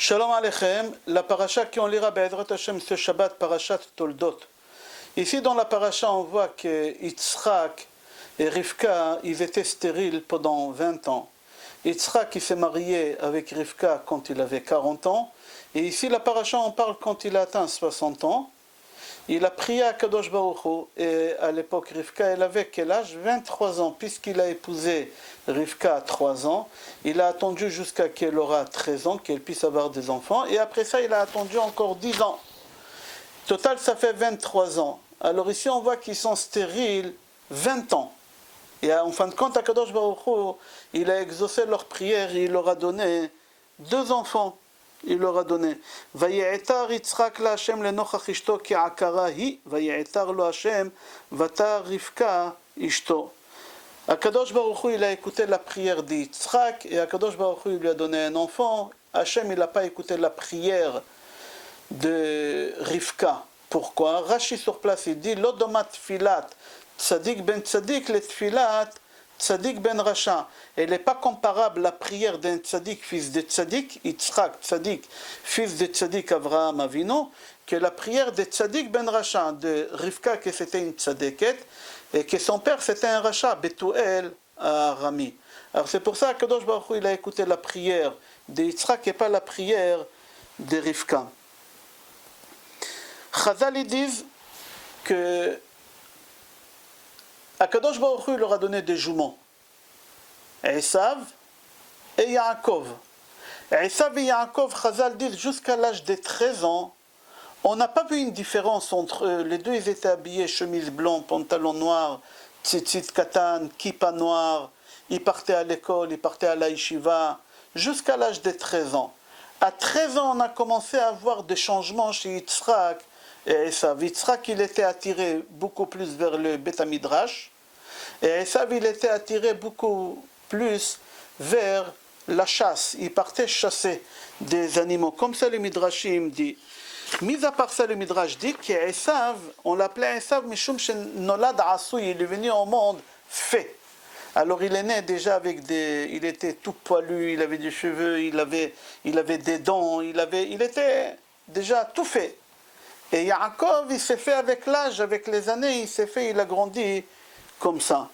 Shalom Aleichem, la paracha qu'on lira Be'ezrat Hashem ce Shabbat, parachat Toldot. Ici dans la paracha on voit que Yitzhak et Rivka, ils étaient stériles pendant 20 ans. Yitzhak il s'est marié avec Rivka quand il avait 40 ans. Et ici la paracha on parle quand il a atteint 60 ans. Il a prié à Kadosh Baruch Hu, et à l'époque Rivka elle avait quel âge? 23 ans, puisqu'il a épousé Rivka à 3 ans. Il a attendu jusqu'à qu'elle aura 13 ans, qu'elle puisse avoir des enfants, et après ça il a attendu encore 10 ans. Total ça fait 23 ans. Alors ici on voit qu'ils sont stériles 20 ans. Et en fin de compte, à Kadosh Baruch Hu, il a exaucé leur prière et il leur a donné 2 enfants. Il leur a donné. Vaye'etar Yitzhak la Hashem lenochach ishto ki akara hi, vaye'etar lo Hashem vatar Rivka ishto. Akadosh Baruch Hu, il a écouté la prière d'Yitzhak et Akadosh Baruch Hu, il lui a donné un enfant. Hashem, il n'a pas écouté la prière de Rivka. Pourquoi? Rashi sur place, il dit Lodomat filat tzadik ben tzadik le tfilat tzadik ben racha. Elle n'est pas comparable la prière d'un tzadik, fils de tzadik, Yitzhak tzadik, fils de tzadik Avraham Avinu, que la prière de tzadik ben racha, de Rivka, que c'était une tzadiket, et que son père c'était un racha, Betuel à Rami. Alors c'est pour ça que Kadosh Baruch Hu, il a écouté la prière de Yitzhak et pas la prière de Rivka. Chazal ils disent que Akadosh Baruch Hu leur a donné des juments, Esav et Yaakov. Esav et Yaakov, Chazal disent jusqu'à l'âge de 13 ans, on n'a pas vu une différence entre eux. Les deux, ils étaient habillés chemise blanc, pantalon noir, tzitzit katan, kippa noir. Ils partaient à l'école, ils partaient à la yeshiva, jusqu'à l'âge de 13 ans. À 13 ans, on a commencé à voir des changements chez Yitzhak et Esav. Yitzhak, il était attiré beaucoup plus vers le Beth Midrash, et Esav, il était attiré beaucoup plus vers la chasse. Il partait chasser des animaux. Comme ça, le Midrashim dit. Mis à part ça, le Midrash dit qu'Esav, on l'appelait Esav, Mishum Shenolad Asui, il est venu au monde fait. Alors il est né déjà avec il était tout poilu, il avait des cheveux, il avait des dents, il était déjà tout fait. Et Yaakov, il s'est fait avec l'âge, avec les années, il a grandi comme ça.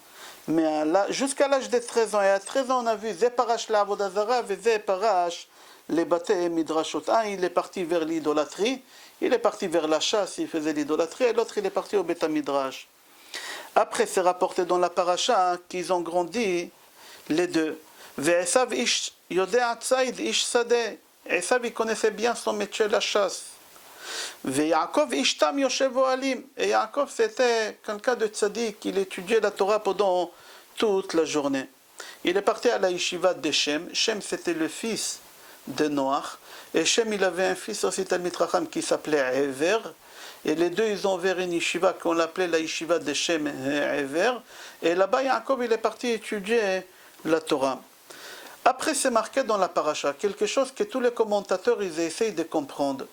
Mais jusqu'à l'âge de 13 ans, et à 13 ans, on a vu Zeparash la Avodazara, et Zeparash les Bate Midrashot. Un, il est parti vers l'idolâtrie, il est parti vers la chasse, il faisait l'idolâtrie, et l'autre, il est parti au Beth Midrash. Après, c'est rapporté dans la paracha qu'ils ont grandi, les deux. Ve'esav ish yodea tzaid ish sadeh. Esav, il connaissait bien son métier, la chasse. Ve'Yaakov ish tam yoshev ohalim. Et Yaakov, c'était quelqu'un de tzaddik, il étudiait la Torah pendant toute la journée. Il est parti à la yeshiva de Shem. Shem, c'était le fils de Noach. Et Shem, il avait un fils aussi, Talmid Chacham, qui s'appelait Ever. Et les deux, ils ont ouvert une yeshiva qu'on l'appelait la yeshiva de Shem et Ever. Et là-bas, Yaakov, il est parti étudier la Torah. Après, c'est marqué dans la paracha, quelque chose que tous les commentateurs, ils essayent de comprendre.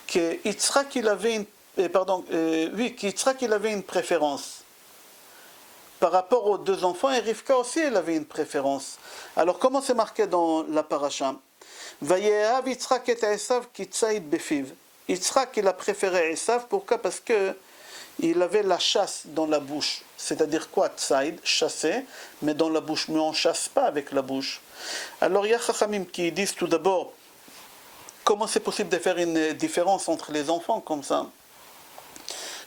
Que Yitzhak, il avait il avait une préférence par rapport aux 2 enfants, et Rivka aussi, elle avait une préférence. Alors, comment c'est marqué dans la paracha? Vayehav Yitzhak et Esav ki tzaid befiv. Yitzhak, il a préféré Esav, pourquoi? Parce que il avait la chasse dans la bouche. C'est-à-dire quoi? Tzaid, chasser, mais dans la bouche. Mais on ne chasse pas avec la bouche. Alors, il y a Chachamim qui disent tout d'abord, comment c'est possible de faire une différence entre les enfants comme ça?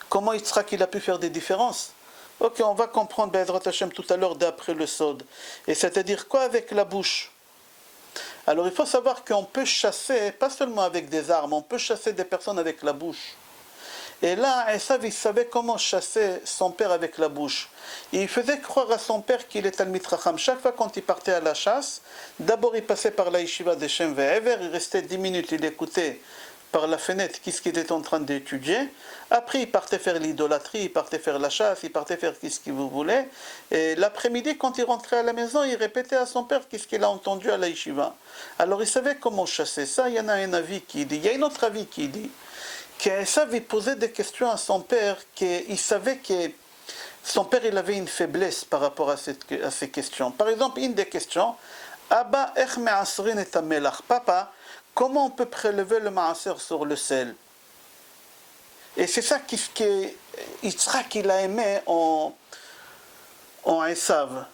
Comment Yitzhak, il a pu faire des différences? Ok, on va comprendre Be'ezrat Hashem tout à l'heure d'après le Sod. Et c'est-à-dire quoi avec la bouche? Alors il faut savoir qu'on peut chasser, pas seulement avec des armes, on peut chasser des personnes avec la bouche. Et là, Esav, il savait comment chasser son père avec la bouche. Et il faisait croire à son père qu'il est Talmid Chacham. Chaque fois quand il partait à la chasse, d'abord il passait par la yeshiva de Shem ve'Ever, il restait 10 minutes, il écoutait par la fenêtre qu'est-ce qu'il était en train d'étudier. Après, il partait faire l'idolâtrie, il partait faire la chasse, il partait faire qu'est-ce qu'il voulait. Et l'après-midi, quand il rentrait à la maison, il répétait à son père qu'est-ce qu'il a entendu à la yeshiva. Alors il savait comment chasser. Ça, il y en a un avis qui dit. Il y a un autre avis qui dit qu'Esav, il posait des questions à son père, qu'il savait que son père, il avait une faiblesse par rapport à ces questions. Par exemple, une des questions, Abba ech me'asrin et amelach. Papa, comment on peut prélever le maaser sur le sel? Et c'est ça qu'Yitzhak il a aimé en Esav.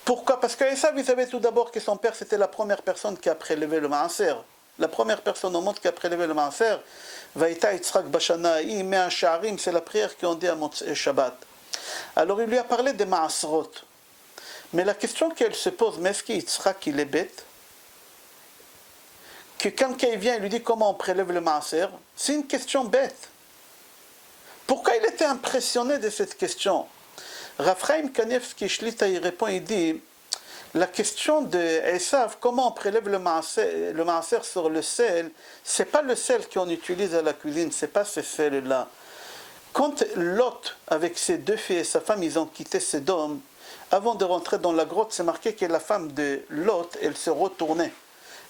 Pourquoi? Parce qu'Esav il savait tout d'abord que son père c'était la première personne qui a prélevé le maaser. La première personne au monde qui a prélevé le maaser, Vaïta Yitzhak Bashana, Mea Sha'arim, c'est la prière qu'on dit à Motzei Shabbat. Alors il lui a parlé des maaserot. Mais la question qu'elle se pose, mais est-ce qu'Yitzhak il est bête? Que quelqu'un vient et lui dit comment on prélève le maaser, c'est une question bête. Pourquoi il était impressionné de cette question? Raphaïm Kanievski Shlita y répond, il dit, la question de Esav, comment on prélève le maaser sur le sel, c'est pas le sel qu'on utilise à la cuisine, c'est pas ce sel-là. Quand Lot, avec ses deux filles et sa femme, ils ont quitté Sodome, avant de rentrer dans la grotte, c'est marqué que la femme de Lot, elle se retournait.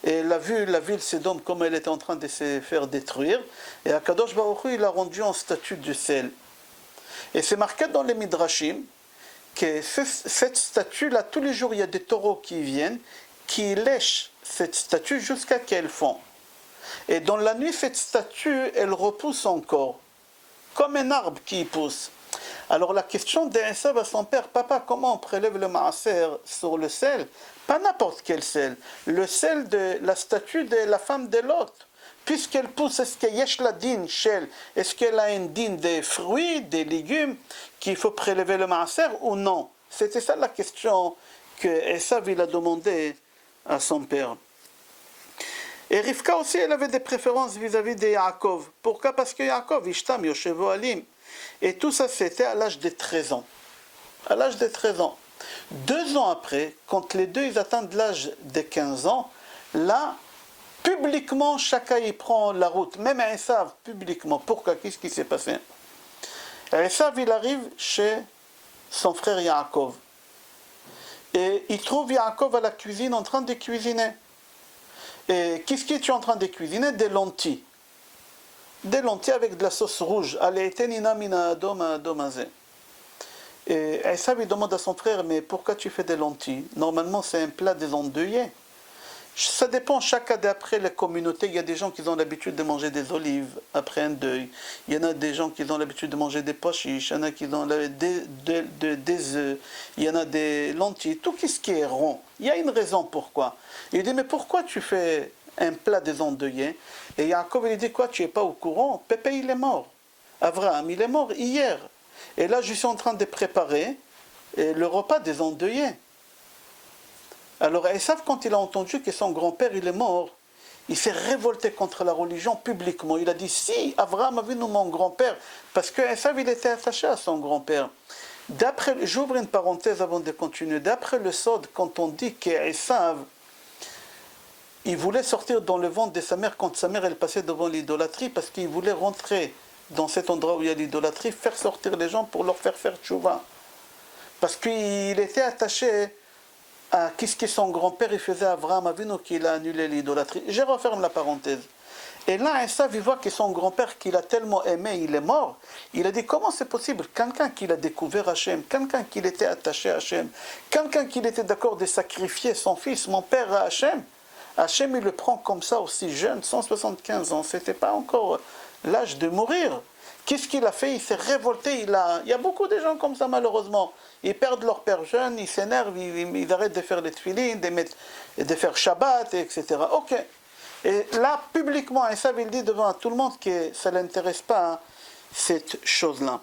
Et elle a vu la ville Sodome comme elle était en train de se faire détruire. Et Akadosh Baruch Hu, il a rendu en statue de sel. Et c'est marqué dans les Midrashim que cette statue-là, tous les jours, il y a des taureaux qui viennent, qui lèchent cette statue jusqu'à qu'elle fond. Et dans la nuit, cette statue, elle repousse encore, comme un arbre qui pousse. Alors la question d'Esav à son père, papa, comment on prélève le maaser sur le sel? Pas n'importe quel sel, le sel de la statue de la femme de Lot. Puisqu'elle pousse, est-ce qu'il y a la dîne shell? Est-ce qu'elle a une dîne des fruits, des légumes, qu'il faut prélever le maaser ou non? C'était ça la question que Esav il a demandé à son père. Et Rivka aussi, elle avait des préférences vis-à-vis de Yaakov. Pourquoi? Parce que Yaakov, Ishtam, Yoshevo Alim. Et tout ça, c'était à l'âge de 13 ans. À l'âge de 13 ans. 2 ans après, quand les deux ils atteignent l'âge de 15 ans, là, publiquement, chacun y prend la route. Même Esav, publiquement. Pourquoi? Qu'est-ce qui s'est passé? Esav, il arrive chez son frère Yaakov. Et il trouve Yaakov à la cuisine en train de cuisiner. Et qu'est-ce que tu es en train de cuisiner? Des lentilles. Des lentilles avec de la sauce rouge. Et Esav il demande à son frère, mais pourquoi tu fais des lentilles? Normalement c'est un plat des endeuillés. Ça dépend, chaque d'après les communautés, il y a des gens qui ont l'habitude de manger des olives après un deuil. Il y en a des gens qui ont l'habitude de manger des pois chiches, il y en a qui ont des œufs, il y en a des lentilles, tout ce qui est rond. Il y a une raison pourquoi. Il dit, mais pourquoi tu fais un plat des endeuillés? Et Yaakov il dit, quoi, tu n'es pas au courant? Pépé il est mort. Abraham il est mort hier. Et là je suis en train de préparer le repas des endeuillés. Alors Esav, quand il a entendu que son grand-père il est mort, il s'est révolté contre la religion publiquement. Il a dit, si Abraham a vu nous mon grand-père, parce que Esav il était attaché à son grand-père. J'ouvre une parenthèse avant de continuer. D'après le Sod, quand on dit qu'Esav, il voulait sortir dans le ventre de sa mère quand sa mère elle passait devant l'idolâtrie, parce qu'il voulait rentrer dans cet endroit où il y a l'idolâtrie, faire sortir les gens pour leur faire tchouva. Parce qu'il était attaché à qu'est-ce que son grand-père il faisait à Abraham Avinu qu'il a annulé l'idolâtrie. Je referme la parenthèse. Et là, Esav, il voit que son grand-père qu'il a tellement aimé, il est mort. Il a dit, comment c'est possible? Quelqu'un qui a découvert Hachem, quelqu'un qui était attaché à Hachem, quelqu'un qui était d'accord de sacrifier son fils, mon père à Hachem. Hachem, il le prend comme ça aussi jeune, 175 ans. C'était pas encore l'âge de mourir. Qu'est-ce qu'il a fait? Il s'est révolté. Il y a beaucoup de gens comme ça, malheureusement. Ils perdent leur père jeune, ils s'énervent, ils arrêtent de faire les tefilines, de faire Shabbat, etc. Ok. Et là, publiquement, Esav, il dit devant tout le monde que ça ne l'intéresse pas, hein, cette chose-là.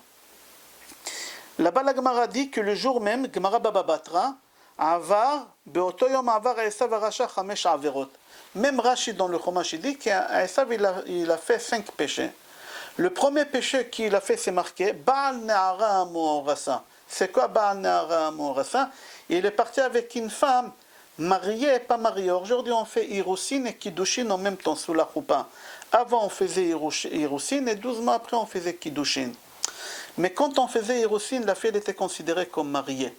Là-bas, la Gemara dit que le jour même, Gemara Baba Batra, Avar, Beoto Yom Avar Esav Arasha Chamesh Averot. Même Rashi dans le Chumash, il dit qu'Esav, il a fait 5 péchés. Le premier péché qu'il a fait, c'est marqué Baal Ne'ara Amorasa. C'est quoi Baal Ne'ara Amorasa? Il est parti avec une femme mariée et pas mariée. Aujourd'hui, on fait Hiroussin et Kiddushin en même temps sous la choupa. Avant, on faisait Hiroussin et 12 mois après, on faisait Kiddushin. Mais quand on faisait Hiroussin, la fille était considérée comme mariée.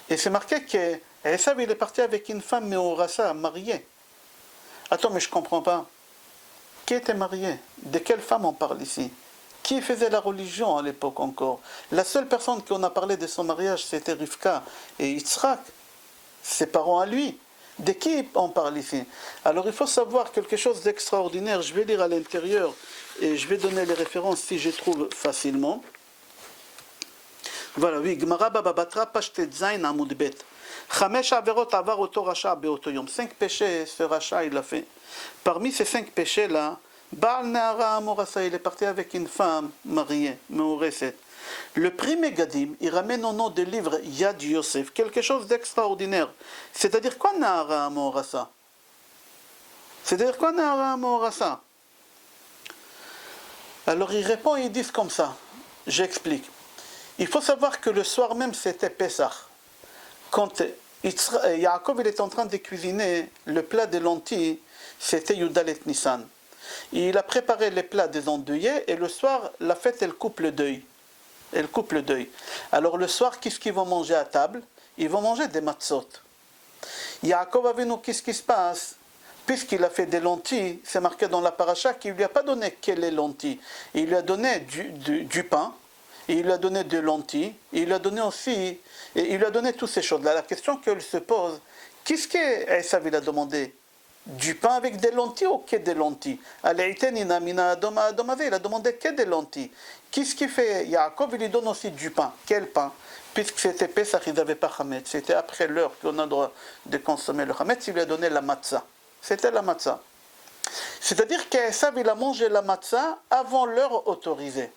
Et c'est marqué que Esav, il est parti avec une femme Me'orasa, mariée. Attends, mais je ne comprends pas. Qui était marié? De quelle femme on parle ici? Qui faisait la religion à l'époque encore? La seule personne qu'on a parlé de son mariage, c'était Rivka et Yitzhak, ses parents à lui. De qui on parle ici? Alors il faut savoir quelque chose d'extraordinaire. Je vais lire à l'intérieur et je vais donner les références si je trouve facilement. Voilà, oui, Gemara Baba Batra, page Tetzain Amoud Bet. Chamesh averot avar oto racha beoto yom. 5 péchés, ce rachat il a fait. Parmi ces 5 péchés-là, Baal Neara Amorasa, il est parti avec une femme mariée, Meoreset. Le prix Megadim, il ramène au nom du livre Yad Yosef quelque chose d'extraordinaire. C'est-à-dire quoi Neara Amorasa? C'est-à-dire quoi Neara Amorasa? Alors ils répondent, ils disent comme ça. J'explique. Il faut savoir que le soir même c'était Pessah. Quand Yaakov il est en train de cuisiner le plat des lentilles, c'était Yudalet Nissan. Il a préparé les plats des endeuillés et le soir, la fête elle coupe le deuil. Elle coupe le deuil. Alors le soir, qu'est-ce qu'ils vont manger à table? Ils vont manger des matzot. Yaakov Avinu, qu'est-ce qui se passe? Puisqu'il a fait des lentilles, c'est marqué dans la paracha qu'il ne lui a pas donné que les lentilles. Il lui a donné du pain, et il lui a donné des lentilles, et il lui a donné aussi, et il lui a donné toutes ces choses-là. La question qu'elle se pose, qu'est-ce qu'Esav il a demandé? Du pain avec des lentilles ou que des lentilles? Il a demandé que des lentilles. Qu'est-ce qu'il fait? Yaakov il lui donne aussi du pain. Quel pain? Puisque c'était Pesach, ils n'avaient pas Hametz. C'était après l'heure qu'on a le droit de consommer le Hametz, il lui a donné la matzah. C'était la matzah. C'est-à-dire qu'Esav il a mangé la matzah avant l'heure autorisée.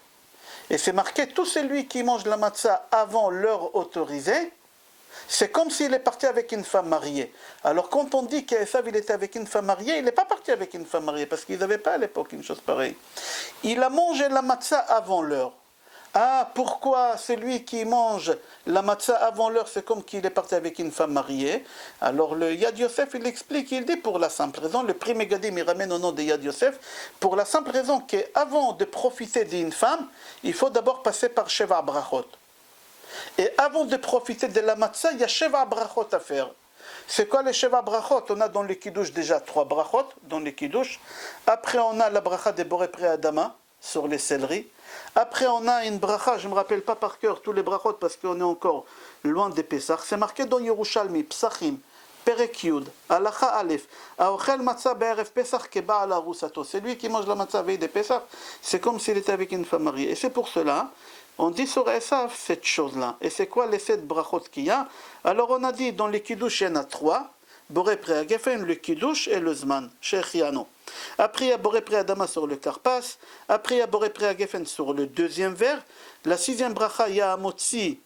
Et c'est marqué, tout celui qui mange la matzah avant l'heure autorisée, c'est comme s'il est parti avec une femme mariée. Alors quand on dit qu'Esav il était avec une femme mariée, il n'est pas parti avec une femme mariée, parce qu'ils n'avaient pas à l'époque une chose pareille. Il a mangé la matzah avant l'heure. Ah, pourquoi celui qui mange la matzah avant l'heure, c'est comme qu'il est parti avec une femme mariée? Alors le Yad Yosef, il explique, il dit pour la simple raison, le prix Megadim, il ramène au nom de Yad Yosef, pour la simple raison qu'avant de profiter d'une femme, il faut d'abord passer par Sheva Brachot. Et avant de profiter de la matzah, il y a Sheva Brachot à faire. C'est quoi les Sheva Brachot? On a dans les Kiddush déjà 3 Brachot, dans les Kiddush. Après on a la bracha de Boré Adama, sur les céleris. Après on a une bracha, je ne me rappelle pas par cœur tous les brachot parce qu'on est encore loin des Pessah. C'est marqué dans Yerushalmi, Psachim, Perek Yud, Halacha Aleph, Aochel Matzah Be'erev Pesach Keba'al Arusato. C'est lui qui mange la matzah veille des Pessah, c'est comme s'il était avec une femme mariée. Et c'est pour cela, on dit sur Esav cette chose-là. Et c'est quoi les 7 brachot qu'il y a? Alors on a dit dans les Kiddush, il y en a 3. Boré Preagefen, le Kiddush et le Zman, Shechiano. Après, il y a Boré Preadama sur le Karpas. Après, il y a Boré Preagefen sur le deuxième vers. La 6e bracha, il y a Amotzi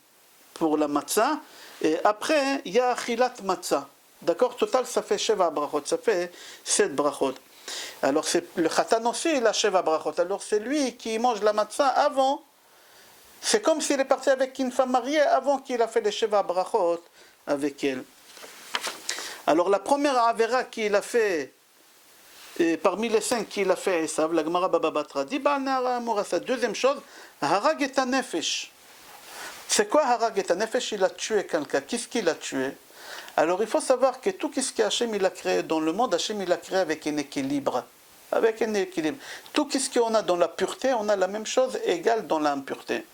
pour la matzah. Et après, il y a Achilat matzah. D'accord? Total, ça fait Sheva brachot. Ça fait 7 brachot. Alors, c'est le Khatan aussi, il a Sheva brachot. Alors, c'est lui qui mange la matzah avant. C'est comme s'il est parti avec une femme mariée avant qu'il a fait les Sheva brachot avec elle. Alors la première Avera qu'il a fait, parmi les 5 qu'il a fait Esav, la Gemara Baba Batra dit, sa deuxième chose, Harag et Nefesh. C'est quoi Harag et Nefesh? Il a tué quelqu'un. Qu'est-ce qu'il a tué? Alors il faut savoir que tout ce qu'Hachem il a créé dans le monde, Hachem il a créé avec un équilibre. Avec un équilibre. Tout ce qu'on a dans la pureté, on a la même chose égale dans l'impureté.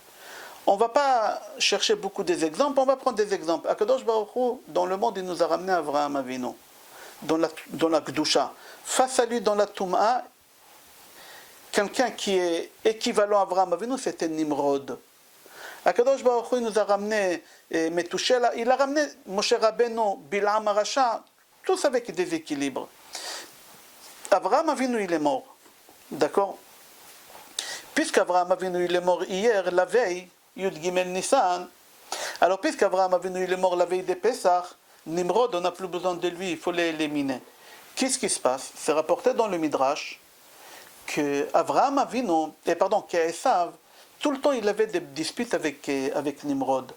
On ne va pas chercher beaucoup des exemples, on va prendre des exemples. Akadosh Baruch Hu, dans le monde, il nous a ramené Avraham Avinu, dans la Kedusha. Face à lui, dans la Touma, quelqu'un qui est équivalent à Avraham Avinu, c'était Nimrod. Akadosh Baruch Hu, il nous a ramené Metushela, il a ramené Moshe Rabbeinu, Bilam Arasha, tous avec des équilibres. Avraham Avinu, il est mort. D'accord? Puisqu'Avraham Avinu, il est mort hier, la veille, Yud Gimel Nissan. Alors, puisqu'Avraham Avinu il est mort la veille des Pessah, Nimrod, on n'a plus besoin de lui, il faut l'éliminer. Qu'est-ce qui se passe? C'est rapporté dans le Midrash que Avraham Avinu, qu'Esav, tout le temps il avait des disputes avec Nimrod.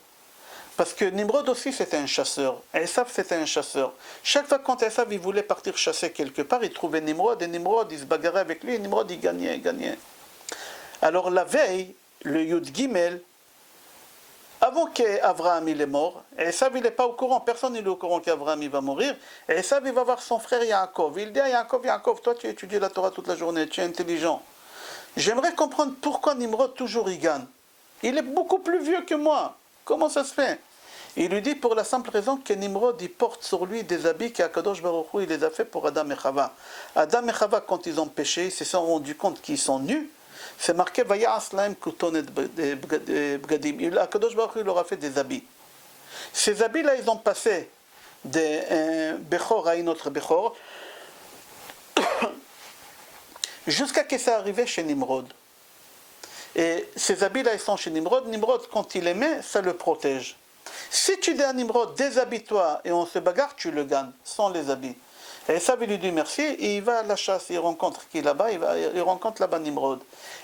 Parce que Nimrod aussi c'était un chasseur. Esav c'était un chasseur. Chaque fois quand Esav il voulait partir chasser quelque part, il trouvait Nimrod, et Nimrod il se bagarrait avec lui, et Nimrod il gagnait. Alors la veille, le Yud Gimel, avant qu'Avraham il est mort, Esav il n'est pas au courant, personne n'est au courant qu'Avraham il va mourir, et Esav il va voir son frère Yaakov. Il dit à Yaakov, toi tu étudies la Torah toute la journée, tu es intelligent. J'aimerais comprendre pourquoi Nimrod toujours il gagne. Il est beaucoup plus vieux que moi. Comment ça se fait? Il lui dit pour la simple raison que Nimrod il porte sur lui des habits qu'Akadosh Baruch Hu il les a fait pour Adam et Chava. Adam et Chava, quand ils ont péché, ils se sont rendus compte qu'ils sont nus. C'est marqué Vayas lahem kutonet bgadim. Akadosh Baruch Hu leur a fait des habits. Ces habits-là, ils ont passé de Bechor à une autre Bechor jusqu'à ce que ça arrive chez Nimrod. Et ces habits-là, ils sont chez Nimrod. Nimrod, quand il les met, ça le protège. Si tu dis à Nimrod, déshabille-toi et on se bagarre, tu le gagnes, sans les habits. Et ça, il lui dit merci, et il va à la chasse, il rencontre qui là-bas, il rencontre là-bas Nimrod.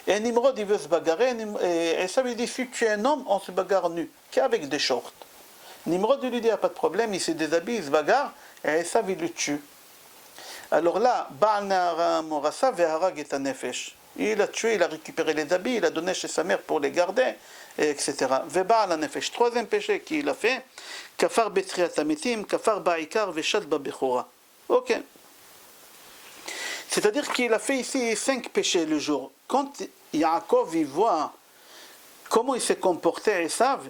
Et Nimrod, il veut se bagarrer, et ça lui dit, si tu es un homme, on se bagarre nu, qu'avec des shorts. Nimrod lui dit, il n'y a pas de problème, il se déshabille, il se bagarre, et ça, il le tue. Alors là, Baal Nahara Morasa ve'harag et nefesh. Il a tué, il a récupéré les habits, il a donné chez sa mère pour les garder, etc. Ve'baal nefesh. Troisième péché qu'il a fait, kafar betriat amitim, kafar ba'ikar ve'shad ba'bechora. Ok. C'est-à-dire qu'il a fait ici 5 péchés le jour. Quand Yaakov il voit comment il s'est comporté Esav,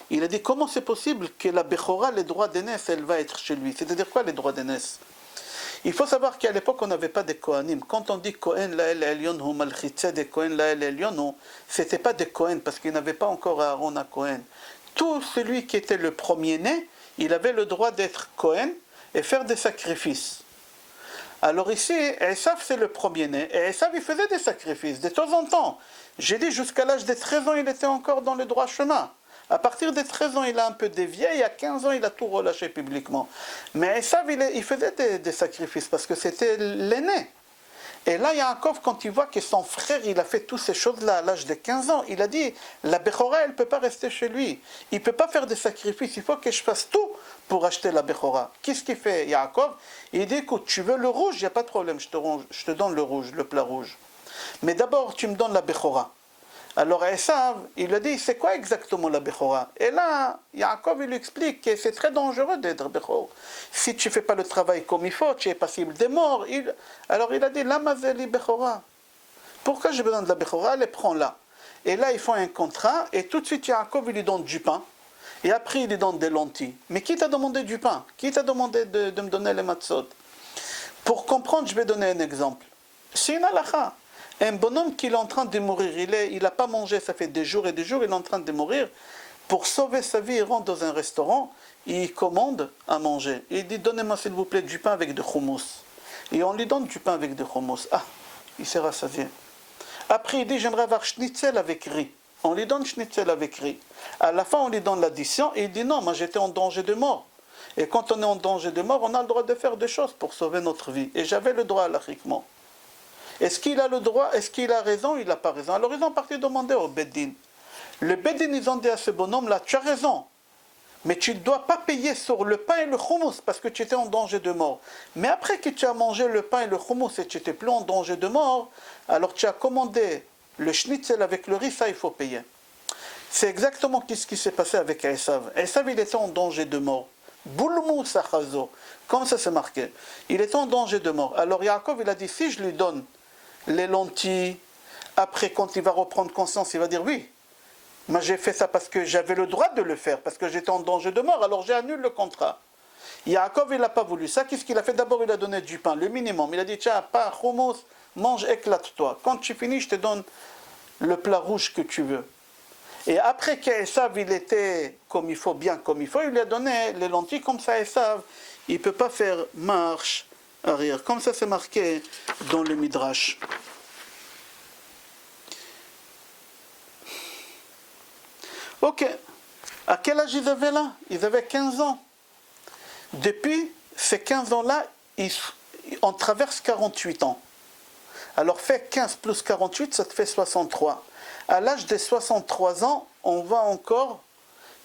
il a dit comment c'est possible que la Bechora, les droits d'aînesse, elle va être chez lui. C'est-à-dire quoi les droits d'aînesse? Il faut savoir qu'à l'époque, on n'avait pas de Kohanim. Quand on dit Kohen Lael Elyon ou Malchitze de Kohen Lael Elyon, ce n'était pas des Kohen parce qu'il n'avait pas encore Aaron à Kohen. Tout celui qui était le premier-né, il avait le droit d'être Kohen et faire des sacrifices. Alors ici, Esav c'est le premier-né, et Esav il faisait des sacrifices de temps en temps. J'ai dit jusqu'à l'âge de 13 ans, il était encore dans le droit chemin. À partir de 13 ans, il a un peu dévié, et à 15 ans, il a tout relâché publiquement. Mais Esav, il faisait des sacrifices, parce que c'était l'aîné. Et là, Yaakov, quand il voit que son frère, il a fait toutes ces choses-là à l'âge de 15 ans, il a dit, la Bechora, elle ne peut pas rester chez lui. Il ne peut pas faire des sacrifices, il faut que je fasse tout pour acheter la Bechora. Qu'est-ce qu'il fait, Yaakov? Il dit, écoute, tu veux le rouge, il n'y a pas de problème, je te donne le rouge, le plat rouge. Mais d'abord, tu me donnes la Bechora. Alors Esav, il a dit, c'est quoi exactement la Bechora? Et là, Yaakov, il lui explique que c'est très dangereux d'être Bechor. Si tu ne fais pas le travail comme il faut, tu es passible de mort. Alors il a dit, la mazeli Bechora. Pourquoi j'ai besoin de la Bechora? Allez, prends-la. Et là, ils font un contrat, et tout de suite, Yaakov, il lui donne du pain. Et après, il lui donne des lentilles. Mais qui t'a demandé du pain? Qui t'a demandé de me donner les matzot? Pour comprendre, je vais donner un exemple. C'est une halakha. Un bonhomme qui est en train de mourir, il n'a pas mangé, ça fait des jours et des jours, il est en train de mourir. Pour sauver sa vie, il rentre dans un restaurant, il commande à manger. Il dit, donnez-moi s'il vous plaît du pain avec de hummus. Et on lui donne du pain avec de hummus. Ah, il s'est rassasié. Après, il dit, j'aimerais avoir schnitzel avec riz. On lui donne schnitzel avec riz. À la fin, on lui donne l'addition, et il dit, non, moi j'étais en danger de mort. Et quand on est en danger de mort, on a le droit de faire des choses pour sauver notre vie. Et j'avais le droit, lachiquement. Est-ce qu'il a le droit? Est-ce qu'il a raison? Il n'a pas raison. Alors ils ont parti demander au Beddin. Le Beddin, ils ont dit à ce bonhomme-là, tu as raison, mais tu ne dois pas payer sur le pain et le hummus parce que tu étais en danger de mort. Mais après que tu as mangé le pain et le hummus et tu n'étais plus en danger de mort, alors tu as commandé le schnitzel avec le riz, ça il faut payer. C'est exactement ce qui s'est passé avec Esav. Esav, il était en danger de mort. Boulmou sachazo, comme ça c'est marqué. Il était en danger de mort. Alors Yaakov, il a dit, si je lui donne les lentilles, après quand il va reprendre conscience, il va dire oui, moi j'ai fait ça parce que j'avais le droit de le faire, parce que j'étais en danger de mort, alors j'ai annulé le contrat. Yaakov, il n'a pas voulu ça. Qu'est-ce qu'il a fait? D'abord, il a donné du pain, le minimum. Il a dit, tiens, pain, hummus, mange, éclate-toi. Quand tu finis, je te donne le plat rouge que tu veux. Et après qu'Esav, il était comme il faut, bien comme il faut, il lui a donné les lentilles, comme ça Esav, il ne peut pas faire marche arrière. Comme ça, c'est marqué dans le Midrash. Ok. À quel âge ils avaient là? Ils avaient 15 ans. Depuis ces 15 ans-là, on traverse 48 ans. Alors, fais 15 plus 48, ça te fait 63. À l'âge de 63 ans, on va encore,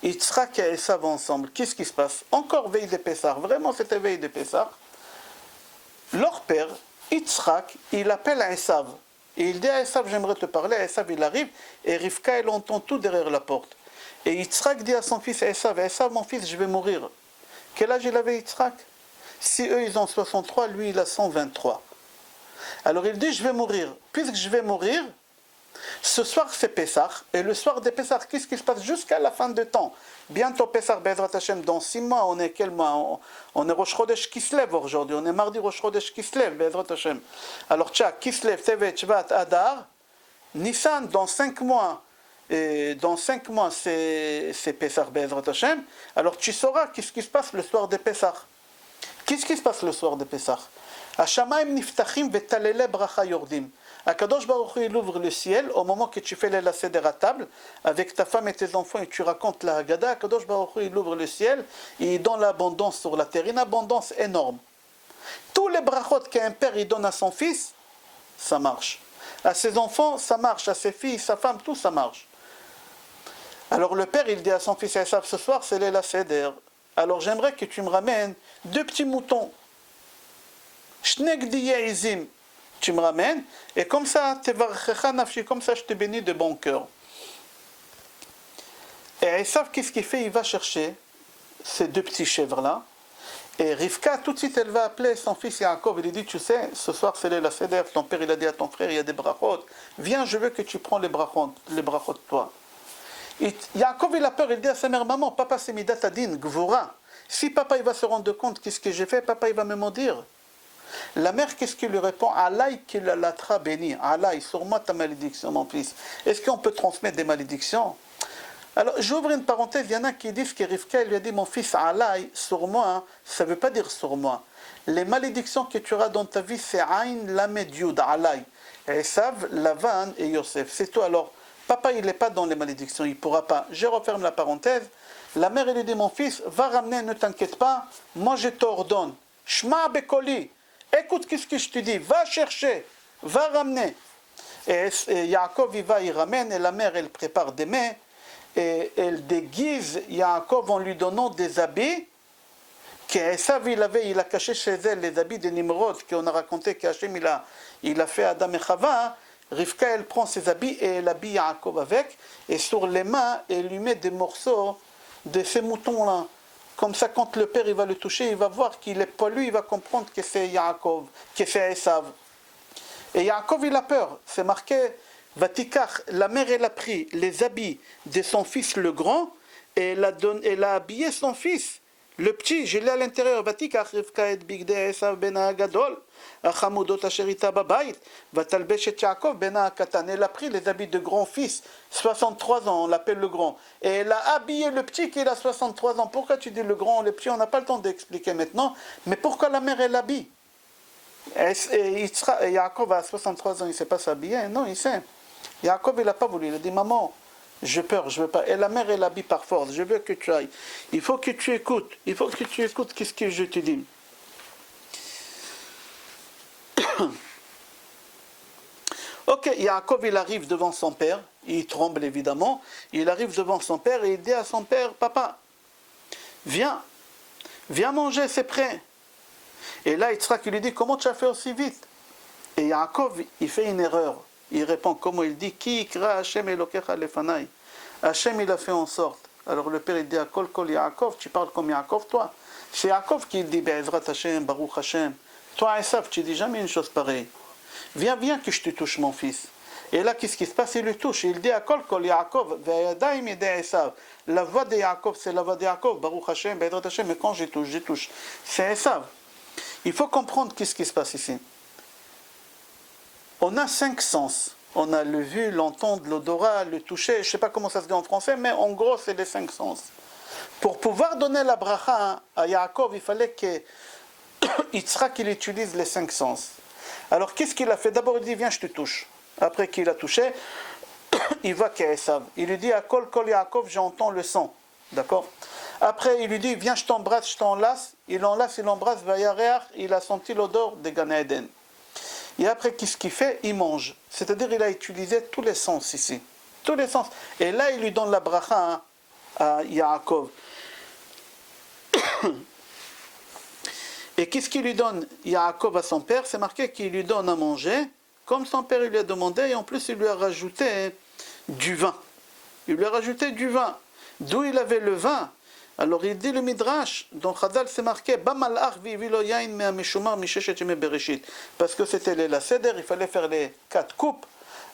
Yitzhak et Esav ensemble. Qu'est-ce qui se passe? Encore veille de Pessah. Vraiment, c'était veille de Pessah. Leur père, Yitzhak, il appelle Esav. Et il dit à Esav, j'aimerais te parler. Esav, il arrive. Et Rivka, elle entend tout derrière la porte. Et Yitzhak dit à son fils Esav, Esav, mon fils, je vais mourir. Quel âge il avait Yitzhak? Si eux, ils ont 63, lui, il a 123. Alors il dit, je vais mourir. Puisque je vais mourir, Ce soir c'est Pessah, et le soir de Pessah, qu'est-ce qui se passe jusqu'à la fin de temps? Bientôt Pessah, Bezrat Hashem, dans 6 mois, on est quel mois? On est Rosh Chodesh Kislev aujourd'hui, on est mardi Rosh Chodesh Kislev, Bezrat Hashem. Alors tcha, Kislev, Tevet, Shvat, Adar, Nissan, dans 5 mois, et dans 5 mois c'est Pessah, Bezrat Hashem. Alors tu sauras qu'est-ce qui se passe le soir de Pessah. Qu'est-ce qui se passe le soir de Pessah? Hashamaim niftachim vetalele bracha yordim. Akadosh Baruch Hu, il ouvre le ciel au moment que tu fais la seder à table avec ta femme et tes enfants et tu racontes la Haggadah. Akadosh Baruch Hu, il ouvre le ciel et il donne l'abondance sur la terre, une abondance énorme. Tous les brachot qu'un père il donne à son fils, ça marche. À ses enfants, ça marche. À ses filles, sa femme, tout ça marche. Alors le père, il dit à son fils Esav, ce soir c'est la seder. Alors j'aimerais que tu me ramènes 2 petits moutons. Shnek diyaizim. Tu me ramènes, et comme ça, comme ça je te bénis de bon cœur. Et Esav, qu'est-ce qu'il fait? Il va chercher ces 2 petits chèvres-là, et Rivka, tout de suite, elle va appeler son fils Yaakov, il lui dit, tu sais, ce soir c'est la seder, ton père il a dit à ton frère, il y a des brachot, viens, je veux que tu prends les brachot de toi. Et Yaakov, il a peur, il dit à sa mère, maman, papa c'est midat adin, gvura. Si papa il va se rendre compte, qu'est-ce que j'ai fait, papa il va me maudire. La mère, qu'est-ce qu'il lui répond? Alaï qu'il l'atra béni. Alaï, sur moi ta malédiction, mon fils. Est-ce qu'on peut transmettre des malédictions? Alors, j'ouvre une parenthèse, il y en a qui disent que Rivka lui a dit, mon fils, Alaï, sur moi, ça ne veut pas dire sur moi. Les malédictions que tu auras dans ta vie, c'est Aïn, Lamed, Yud, Alaï. Esav, Lavan et Yosef. C'est tout. Alors, papa, il n'est pas dans les malédictions, il ne pourra pas. Je referme la parenthèse. La mère, elle lui dit, mon fils, va ramener, ne t'inquiète pas, moi je t'ordonne. Shma bekoli. Écoute qu'est-ce que je te dis, va chercher, va ramener. Et Yaakov, il va, il ramène, et la mère, elle prépare des mets, et elle déguise Yaakov en lui donnant des habits, qu'Esav, il a caché chez elle les habits de Nimrod, qu'on a raconté qu'Hachem, il a fait Adam et Chava. Rivka, elle prend ses habits et elle habille Yaakov avec, et sur les mains, elle lui met des morceaux de ces moutons-là. Comme ça, quand le père il va le toucher, il va voir qu'il n'est pas lui, il va comprendre que c'est Yaakov, que c'est Esav. Et Yaakov, il a peur. C'est marqué, Vatikach, la mère, elle a pris les habits de son fils le grand, et elle a habillé son fils, le petit, je l'ai à l'intérieur. Vatikach, Rivka et bigde Esav ben Agadol, Achamudot asherita babayit, Vatalbesh et Yaakov ben Akatan. Elle a pris les habits de grand-fils, 63 ans, on l'appelle le grand. Et elle a habillé le petit qui a 63 ans. Pourquoi tu dis le grand, le petit? On n'a pas le temps d'expliquer maintenant. Mais pourquoi la mère, elle habille? Et Yaakov a 63 ans, il ne sait pas s'habiller. Non, il sait. Yaakov, il n'a pas voulu. Il a dit, maman, j'ai peur, je ne veux pas. Et la mère, elle habille par force. Je veux que tu ailles. Il faut que tu écoutes. Il faut que tu écoutes qu'est-ce que je te dis. Ok, Yaakov, il arrive devant son père. Il tremble évidemment. Il arrive devant son père et il dit à son père, papa, viens manger, c'est prêt. Et là, Yitzhak, il lui dit, comment tu as fait aussi vite? Et Yaakov, il fait une erreur. Il répond, comment il dit, Ki ikra Hashem Elokecha lefanai. Hashem, il a fait en sorte. Alors le père, il dit à Kol Kol Yaakov, tu parles comme Yaakov, toi. C'est Yaakov qui dit, Be'ezrat Hashem, Baruch Hashem. Toi, Esav, tu dis jamais une chose pareille. Viens que je te touche, mon fils. Et là, qu'est-ce qui se passe? Il le touche. Il dit à Kol Kol Yaakov, Ve'yadaim yedei Esav. La voix de Yaakov, c'est la voix de Yaakov, Baruch Hashem, Be'ezrat Hashem. Mais quand je touche. C'est Esav. Il faut comprendre qu'est-ce qui se passe ici. On a 5 sens. On a le vu, l'entendre, l'odorat, le toucher. Je ne sais pas comment ça se dit en français, mais en gros, c'est les 5 sens. Pour pouvoir donner la bracha à Yaakov, il fallait que Yitzhak il utilise les 5 sens. Alors, qu'est-ce qu'il a fait? D'abord, il dit, viens, je te touche. Après qu'il a touché, il va qu'à Esav. Il lui dit, à Kol Kol Yaakov, j'entends le son. D'accord? Après, il lui dit, viens, je t'embrasse, je t'enlace. Il enlace, il embrasse, Vayareach, il a senti l'odeur de Gan Eden. Et après, qu'est-ce qu'il fait? Il mange. C'est-à-dire, il a utilisé tous les sens ici. Tous les sens. Et là, il lui donne la bracha à Yaakov. Et qu'est-ce qu'il lui donne Yaakov à son père? C'est marqué qu'il lui donne à manger, comme son père lui a demandé, et en plus, il lui a rajouté du vin. Il lui a rajouté du vin. D'où il avait le vin? Alors il dit le Midrash, dans Chazal c'est marqué parce que c'était la seder, il fallait faire les 4 coupes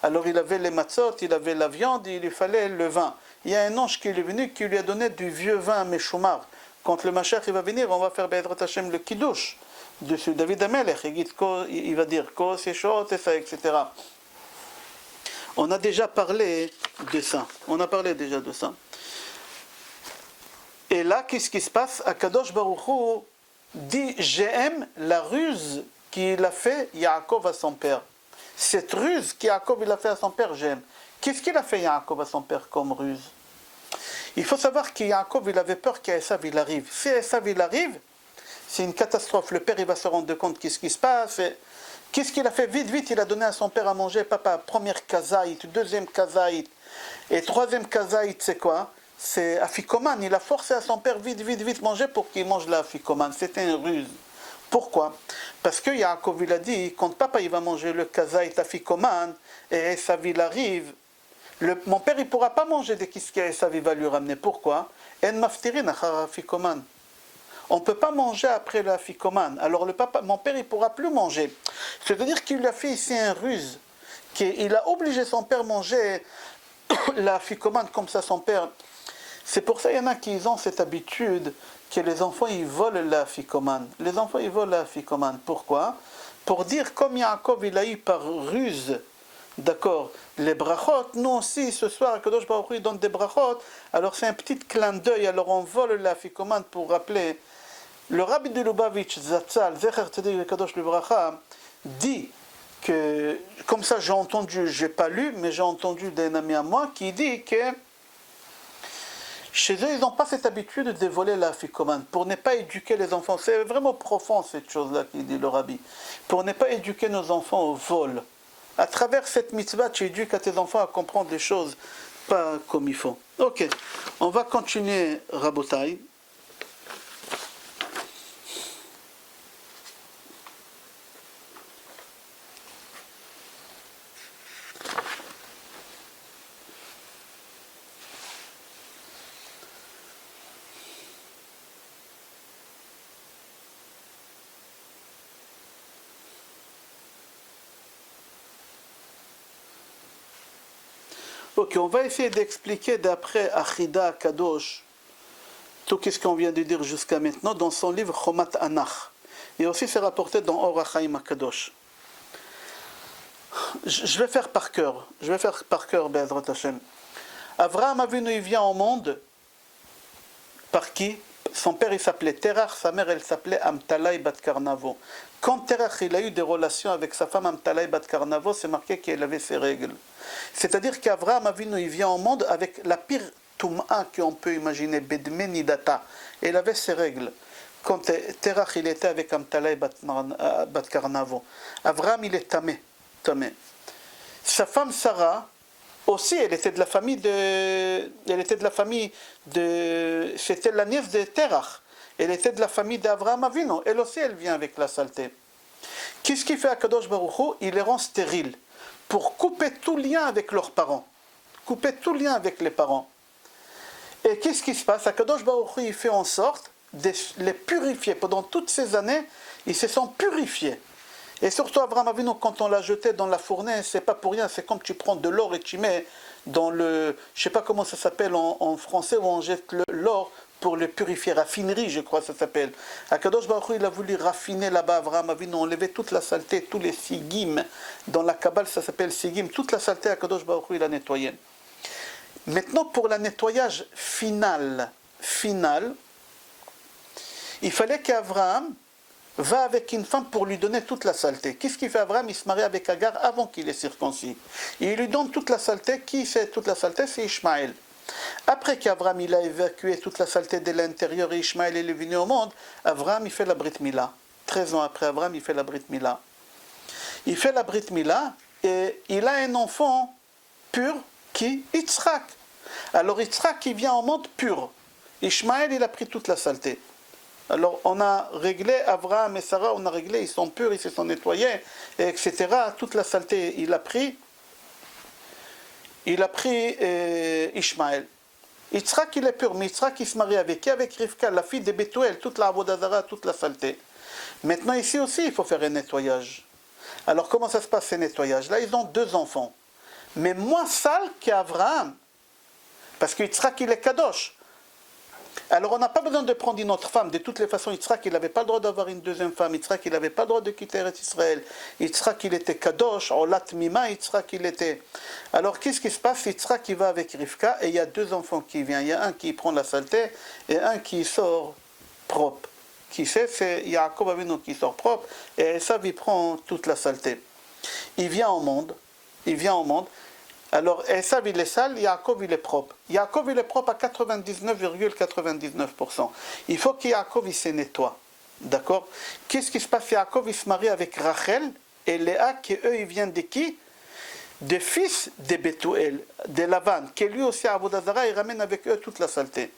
Alors il avait les matzot, il avait la viande, et il lui fallait le vin. Il y a un ange qui est venu qui lui a donné du vieux vin Meshumar. Quand le Mashiach il va venir, on va faire Be'ezrat Hashem le Kiddush dessus. David Amelech, il va dire Kos, Yeshot, et ça, etc. On a déjà parlé de ça. On a parlé déjà de ça. Et là, qu'est-ce qui se passe? Akadosh Baruch Hu dit j'aime la ruse qu'il a fait Yaakov à son père. Cette ruse qu'Yaakov il a fait à son père, j'aime. Qu'est-ce qu'il a fait Yaakov à son père comme ruse? Il faut savoir que Yaakov il avait peur qu'Esav il arrive. Si Esav il arrive, c'est une catastrophe. Le père il va se rendre compte qu'est-ce qui se passe. Qu'est-ce qu'il a fait? Vite, il a donné à son père à manger. Papa, première kazaït, deuxième kazaït, et troisième kazaït, c'est quoi? C'est afikoman. Il a forcé à son père vite manger pour qu'il mange la afikoman. C'était une ruse. Pourquoi? Parce que Yaakov il a dit, quand papa il va manger le kazaït afikoman, et Esav il arrive, mon père il ne pourra pas manger des qu'est-ce qu'Esav il va lui ramener. Pourquoi? En maftirin achar afikoman. On ne peut pas manger après la afikoman. Alors mon père il ne pourra plus manger. C'est-à-dire qu'il lui a fait ici un ruse. Il a obligé son père à manger la afikoman comme ça son père. C'est pour ça qu'il y en a qui ont cette habitude que les enfants ils volent la afikoman. Les enfants ils volent la afikoman. Pourquoi? Pour dire comme Yaakov il a eu par ruse, d'accord, les brachot, nous aussi ce soir Kadosh Baruch Hu donne des brachot, alors c'est un petit clin d'œil, alors on vole la afikoman pour rappeler. Le Rabbi de Lubavitch Zatzal, Zecher Tzedek Kadosh Livracha, dit que, comme ça j'ai entendu, j'ai pas lu, mais j'ai entendu d'un ami à moi qui dit que chez eux, ils n'ont pas cette habitude de voler la afikoman, pour ne pas éduquer les enfants. C'est vraiment profond cette chose-là, qui dit le Rabbi. Pour ne pas éduquer nos enfants au vol. À travers cette mitzvah, tu éduques à tes enfants à comprendre les choses pas comme il faut. Ok, on va continuer, Rabotai. Ok, on va essayer d'expliquer d'après Achida Kadosh tout ce qu'on vient de dire jusqu'à maintenant dans son livre Chomat Anach. Et aussi c'est rapporté dans Or HaChaim HaKadosh. Je vais faire par cœur. Be'ezrat Hashem. Avraham Avinu il vient au monde par qui? Son père il s'appelait Terach, sa mère elle s'appelait Amtalai Bat Karnavo. Quand Terach il a eu des relations avec sa femme Amtalai Bat Karnavo, c'est marqué qu'elle avait ses règles. C'est-à-dire qu'Avraham Avinu il vient au monde avec la pire Toum'a qu'on peut imaginer, Bedme Nidata. Elle avait ses règles. Quand Terach il était avec Amtalai Bat Karnavo, Avraham il est tamé. Sa femme Sarah aussi, elle était de la famille de, c'était la nièce de Terach. Elle était de la famille d'Avraham Avinu. Elle aussi, elle vient avec la saleté. Qu'est-ce qu'il fait à Kadosh Baruch Hu? Il les rend stériles pour couper tout lien avec leurs parents. Couper tout lien avec les parents. Et qu'est-ce qui se passe? À Kadosh Baruch Hu, il fait en sorte de les purifier. Pendant toutes ces années, ils se sont purifiés. Et surtout, Avraham Avinu, quand on l'a jeté dans la fournaise, c'est pas pour rien, c'est comme tu prends de l'or et tu mets dans le, je sais pas comment ça s'appelle en français, où on jette l'or pour le purifier, raffinerie, je crois que ça s'appelle. Akadosh Baruch Hu, il a voulu raffiner là-bas, Avraham Avinu, enlever toute la saleté, tous les sigim, dans la Kabbale ça s'appelle sigim, toute la saleté, Akadosh Baruch Hu, il a nettoyé. Maintenant, pour le nettoyage final, il fallait qu'Avraham va avec une femme pour lui donner toute la saleté. Qu'est-ce qu'il fait Avraham? Il se marie avec Agar avant qu'il est circoncis. Et il lui donne toute la saleté. Qui fait toute la saleté? C'est Ishmaël. Après qu'Avraham il a évacué toute la saleté de l'intérieur et Ishmaël est venu au monde, Avraham il fait la Brit Mila. 13 ans après Avraham il fait la Brit Mila. Il fait la Brit Mila et il a un enfant pur qui Yitzhak. Alors Yitzhak il vient au monde pur. Ishmaël il a pris toute la saleté. Alors on a réglé, Avraham et Sarah, on a réglé, ils sont purs, ils se sont nettoyés, etc. Toute la saleté, il a pris Ishmaël. Yitzhak, il est pur, mais Yitzhak, il se marie avec qui? Avec Rivka, la fille de Bethuel, toute la Avodazara, toute la saleté. Maintenant, ici aussi, il faut faire un nettoyage. Alors comment ça se passe, ces nettoyages? Là, ils ont 2 enfants. mais moins sale qu'Abraham. Parce que Yitzhak, il est Kadosh. Alors on n'a pas besoin de prendre une autre femme. De toutes les façons, Yitzhak, il n'avait pas le droit d'avoir une deuxième femme. Yitzhak, il n'avait pas le droit de quitter Israël. Yitzhak, il était Kadosh. Olat Mima, Yitzhak, il était... Alors qu'est-ce qui se passe? Yitzhak, il va avec Rivka et il y a deux enfants qui viennent. Il y a un qui prend la saleté et un qui sort propre. Qui c'est Yaakov Avinu qui sort propre et Esav, il prend toute la saleté. Il vient au monde. Alors, Esav, il est sale, Yaakov, il est propre. Yaakov, il est propre à 99,99%. Il faut que Yaakov, il se nettoie. D'accord? Qu'est-ce qui se passe? Yaakov, il se marie avec Rachel et Léa, qui eux, ils viennent de qui? Des fils de Bethuel, de Lavan, qui lui aussi, à Avodah Zarah, il ramène avec eux toute la saleté.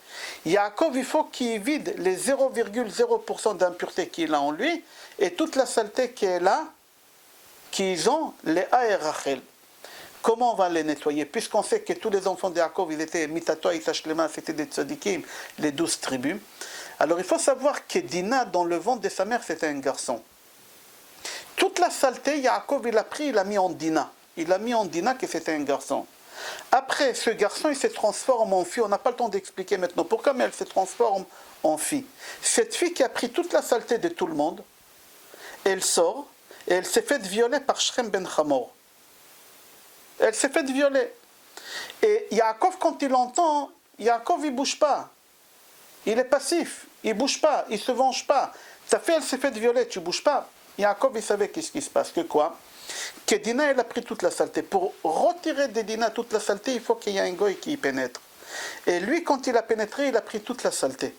Yaakov, il faut qu'il vide les 0,0% d'impureté qu'il a en lui et toute la saleté qu'il est là, qu'ils ont, Léa et Rachel. Comment on va les nettoyer? Puisqu'on sait que tous les enfants de Yaakov, ils étaient Mitato et Tashlema, c'était des tzadikim, les 12 tribus. Alors il faut savoir que Dina, dans le ventre de sa mère, c'était un garçon. Toute la saleté, Yaakov, il a pris, il a mis en Dina. Il a mis en Dina que c'était un garçon. Après, ce garçon, il se transforme en fille. On n'a pas le temps d'expliquer maintenant pourquoi, mais elle se transforme en fille. Cette fille qui a pris toute la saleté de tout le monde, elle sort et elle s'est faite violer par Shrem ben Hamor. Elle s'est faite violer. Et Yaakov, quand il entend, Yaakov, il ne bouge pas. Il est passif. Il ne bouge pas. Il ne se venge pas. Ta fille, elle s'est faite violer. Tu ne bouges pas. Yaakov, il savait qu'est-ce qui se passe. Que quoi? Que Dina, elle a pris toute la saleté. Pour retirer de Dina toute la saleté, il faut qu'il y ait un goy qui y pénètre. Et lui, quand il a pénétré, il a pris toute la saleté.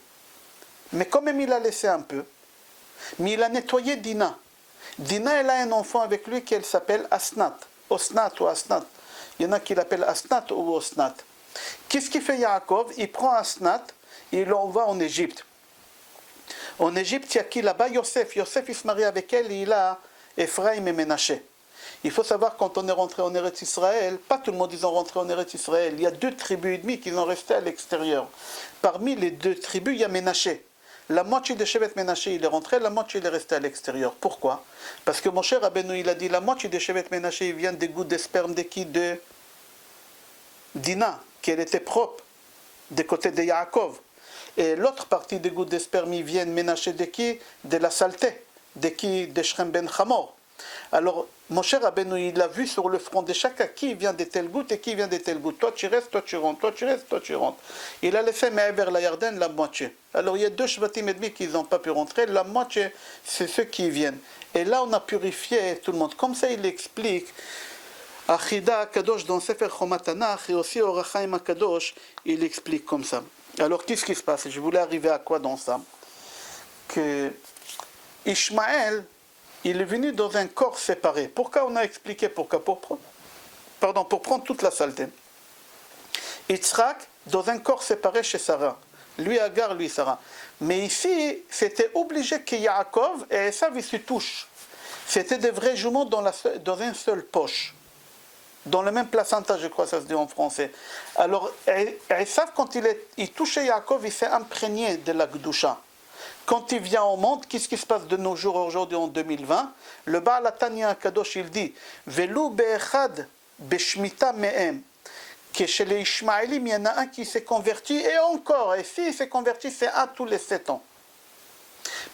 Mais quand même, il a laissé un peu. Mais il a nettoyé Dina. Dina, elle a un enfant avec lui qui s'appelle Asnat. Osnat ou Asnat. Il y en a qui l'appellent Asnat ou Osnat. Qu'est-ce qu'il fait Yaakov? Il prend Asnat et il l'envoie en Égypte. En Égypte, il y a qui là-bas? Yosef. Yosef, il se marie avec elle et il a Ephraim et Ménaché. Il faut savoir, quand on est rentré en Eretz Israël, pas tout le monde ils ont rentré en Eretz Israël. Il y a 2 tribus et demie qui sont restées à l'extérieur. Parmi les 2 tribus, il y a Ménaché. La moitié de Shevet Ménaché, il est rentré, la moitié, il est resté à l'extérieur. Pourquoi? Parce que mon cher Rabbeinu, il a dit, la moitié de Shevet Ménaché, il vient des gouttes de sperme de qui? De Dina, qu'elle était propre, des côtés de Yaakov. Et l'autre partie des gouttes de sperme, ils viennent Ménaché de qui? De la saleté, de qui? De Shrem ben Hamor. Alors, mon cher Rabbeinu, il a vu sur le front de chacun qui vient de telle goutte et qui vient de telle goutte. Toi tu restes, toi tu rentres, toi tu restes, toi tu rentres. Il a laissé vers la Yarden la moitié. Alors il y a 2 Shvatim et demi qui n'ont pas pu rentrer, la moitié c'est ceux qui viennent. Et là on a purifié tout le monde. Comme ça il explique, Achida Kadosh dans Sefer Chomat Tanakh et aussi Orach Chaim Kadosh, il explique comme ça. Alors qu'est-ce qui se passe? Je voulais arriver à quoi dans ça? Que Ishmaël, il est venu dans un corps séparé. Pourquoi on a expliqué? Pourquoi? Pour prendre toute la saleté. Yitzhak, dans un corps séparé chez Sarah. Lui Agar, lui Sarah. Mais ici, c'était obligé que Yaakov et Esav, ils se touchent. C'était des vrais jumeaux dans une seule poche. Dans le même placenta, je crois que ça se dit en français. Alors, Esav, quand il touchait Yaakov, il s'est imprégné de la Gdusha. Quand il vient au monde, qu'est-ce qui se passe de nos jours aujourd'hui en 2020? Le Baal Atanya Kadosh, il dit Velu be'echad b'shmita me'em. Que chez les Ishmaélim, il y en a un qui s'est converti, et encore, et s'il s'est converti, c'est un tous les 7 ans.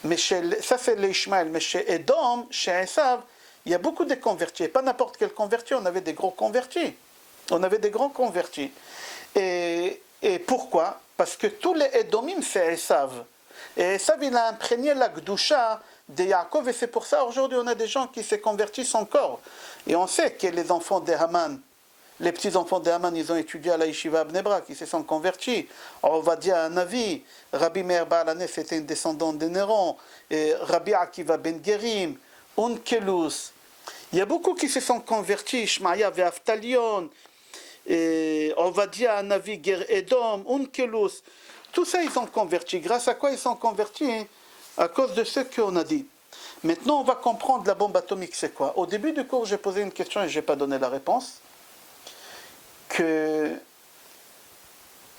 Mais ça c'est les Ishmaël, mais chez Edom, chez Esav, il y a beaucoup de convertis. Et pas n'importe quel converti, on avait des gros convertis. On avait des grands convertis. Et pourquoi? Parce que tous les Edomim, c'est Esav. Et Esav, il a imprégné la Gdusha de Yaakov, et c'est pour ça aujourd'hui on a des gens qui se convertissent encore. Et on sait que les enfants de Haman, les petits-enfants de Haman, ils ont étudié à la Yeshiva Bnei Brak, ils se sont convertis. Ovadia Navi, Rabbi Meir Baalane, c'était un descendant de Néron, et Rabbi Akiva Ben Gerim, Unkelus. Il y a beaucoup qui se sont convertis, Shmaya Ve'aftalion, Ovadia Navi Ger Edom, Unkelus. Tout ça, ils sont convertis. Grâce à quoi ils sont convertis? À cause de ce qu'on a dit. Maintenant, on va comprendre la bombe atomique, c'est quoi? Au début du cours, j'ai posé une question et je n'ai pas donné la réponse. Que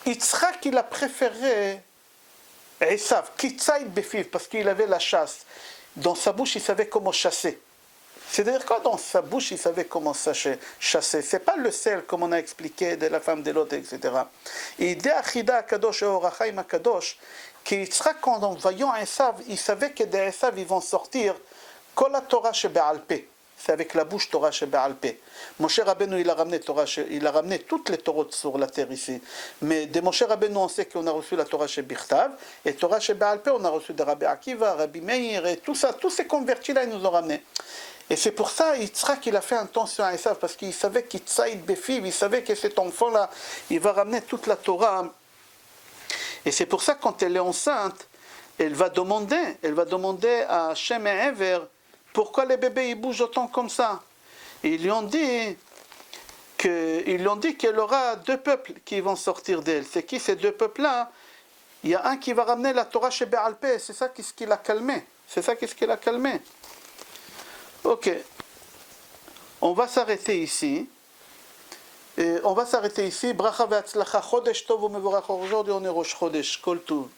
Yitzhak, il a préféré Esav, Kitsaïd Befiv, parce qu'il avait la chasse. Dans sa bouche, il savait comment chasser. C'est-à-dire quand dans sa bouche, il savait comment ça chasser. C'est pas le sel, comme on a expliqué, de la femme de l'autre, etc. Et de Achida Kadosh et Orachaim Kadosh, qu'Yitzhak, en voyant Esav, il savait que de Esav, ils vont sortir Kol Torah Shebe'al Peh. C'est avec la bouche Torah Shebe'al Peh. Moshe Rabbeinu, il a ramené toutes les Torahs sur la terre ici. Mais de Moshe Rabbeinu, on sait qu'on a reçu la Torah Shebichtav, et Torah Shebe'al Peh, on a reçu de Rabbi Akiva, Rabbi Meir, et tout ça, tous ces convertis là, ils nous ont ramenés. Et c'est pour ça, Yitzhak, il a fait attention à Esav, parce qu'il savait qu'Yitzaïd Befiv, il savait que cet enfant-là, il va ramener toute la Torah. Et c'est pour ça, quand elle est enceinte, elle va demander à Hashem et Ever, pourquoi les bébés ils bougent autant comme ça? Et ils lui ont dit qu'elle aura deux peuples qui vont sortir d'elle. C'est qui ces deux peuples-là? Il y a un qui va ramener la Torah chez Be'al Peh, c'est ça qui l'a calmé. Ok. On va s'arrêter ici. Bracha ve'atzlacha, chodesh tov u'mevorach. Aujourd'hui on est Rosh Chodesh, Kol Tov.